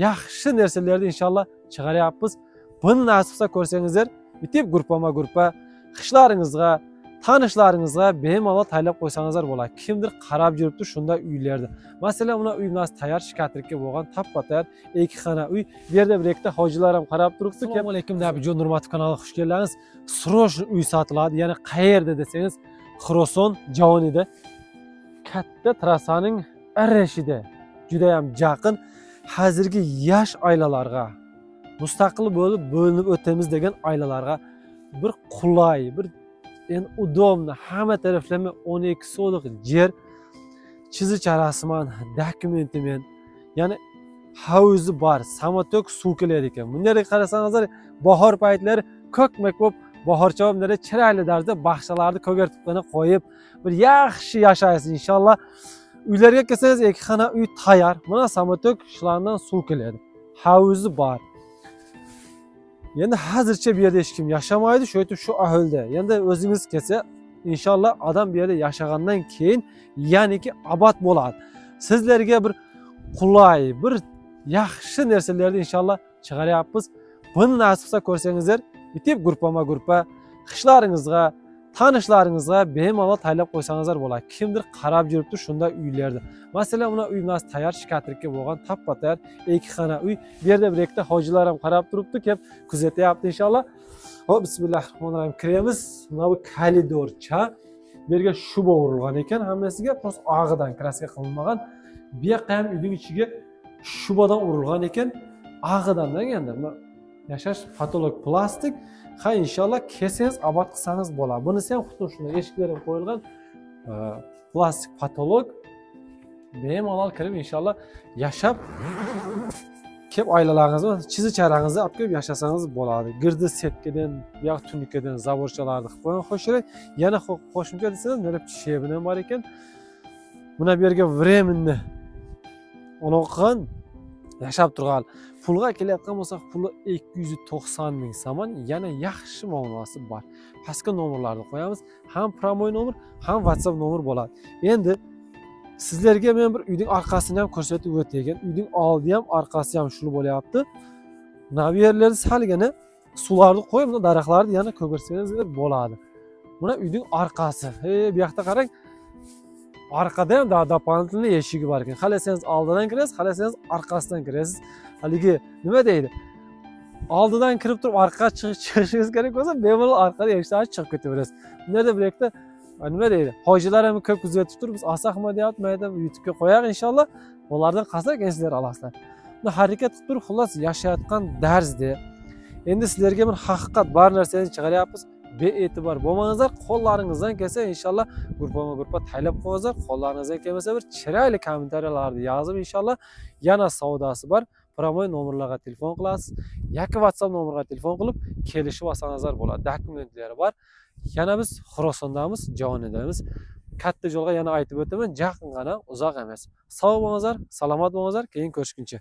yaxshi narsalarni inshaalloh chiqaryapmiz. Buni nasib qilsa ko'rsangizlar, bitib gruppa qishlaringizga, tanishlaringizga bemalol taylab qo'ysangizlar bo'ladi. Kimdir qarab yuribdi shunday uylarda. Masalan, buna uy nas tayyor shikatrikka bo'lgan tappa-tayyor ikki xona uy. Bu yerda bir ikkita hojilar ham qarab turibdi. Assalomu alaykum, Nabijon Nurmatov kanaliga xush kelibsiz. Srosh uy sotiladi. Ya'ni qayerda desangiz, Xorason Javonida katta trassaning irishida, juda ham yaqin hozirgi yosh oilalarga, mustaqil bo'lib bo'linib o'tamiz degan oilalarga bir qulay, bir udobni, hamma taraflama 12 so'liq yer, chizish rasman, dokumentimen, ya'ni havuzi bor, samotok suv keladi ekan. Bunday qarasangizlar, bahor paytlari ko'kmak bo'lib, bahorchavomlarda chiroyli tarzda baxshalarni ko'gartibgina qo'yib, bir yaxshi yashaysiz inshaalloh. Uylarga kelsangiz, ikki xona uy tayyor. Mana samotok shulardan suv keladi. Havuzi bor. Endi hozircha bu yerda hech kim yashamaydi, shu aytib shu ahilda. Endi o'zingiz kelsa, inshaalloh odam bu yerda yashagandan keyin ya'niki abad bo'ladi. Sizlarga bir qulay, bir yaxshi narsalarni inshaalloh chiqaryapmiz. Buni nasib qilsa ko'rsangizlar, bitib gruppa qishlaringizga, tanishlaringizga bemalol taylab qo'ysangizlar bo'ladi. Kimdir qarab yuribdi shunday uylarda. Masalan, buna uy nas tayyor shikatrikka bo'lgan tappa-tayyor ikki xona uy. Bu yerda bir ikkita hojilar ham qarab turibdi, kelib kuzatyapti inshaalloh. Hop, bismillahirrohmanirrohim. Kiramiz. Mana bu koridorcha. Bu yerga shuba urilgan ekan, hammasiga prosta og'idan kraska qilinmagan. Bu yoqqa ham uyning ichiga shubadan urilgan ekan, og'idan endi. Yashash patolog plastik. Ha, inshaalloh kelsangiz abad qilsangiz bo'ladi. Bunisi ham xuddi shunday eshiklari ham qo'yilgan plastik patolog. Bemalol kirib inshaalloh yashab kelib oilalaringizni, chizicharangizni olib kelib yashasangiz bo'ladi. Girdi setkadan, yo'q tunikadan zaborchalarni qilib qo'ygan xo'shlik. Yana qo'shimcha desangiz, mana bu shebin ham bor ekan. Buna bu yerga временni uloqqan yashab turgan. Pulga kelayotgan bo'lsa, puli 290 ming so'm, yana yaxshi muomalasi bor. Pastga nomerlarni qo'yamiz. Ham promoy nomer, ham WhatsApp nomer bo'ladi. Endi sizlarga men bir uyning orqasini ham ko'rsatib o'tagan. Uyning oldi ham, orqasi ham shul bo'lyapti. Mana bu yerlarda salgina suvlarni qo'yib, buni daraxtlarni yana ko'rsangiz bo'ladi. Buna uyning orqasi. Bu yoqda qarang. Orqada ham doполнительный eshigi bor ekan. Xalasangiz oldidan kirasiz, xalasangiz orqasidan kirasiz. Haligi nima deydi? Oldidan kirib turib orqaga chiqishingiz kerak bo'lsa, bemalol orqadan eshikdan chiqib ketaverasiz. Bunday bir yerda nima deydi? Hojilar ham ko'p kuzatib turib, biz asaqma deyapmaydi, YouTube'ga qo'yaq inshaalloh. Ulardan qasak sizlar olasizlar. Buni harakat qilib turib, xullas yashayotgan darsda. Endi sizlarga bir haqiqat bor narsani chiqaryapmiz. Be'e'tibor bo'lmangizlar, qo'llaringizdan kelsa inshaalloh gruppa taylab qo'yingizlar. Qo'llaringizdan kelmasa bir chiroyli kommentariyalarni yozib inshaalloh yana savdosi bor. Promoy nomerlarga telefon qilasiz. Yoki WhatsApp nomeriga telefon qilib kelishib olsangizlar bo'ladi. Dokumentlari bor. Yana biz Xorasondamiz, Javonidamiz. Katta yo'lga yana aytib o'taman, yaqingina, uzoq emas. Sog' bo'lingizlar, salomat bo'lingizlar, keyin ko'rishguncha.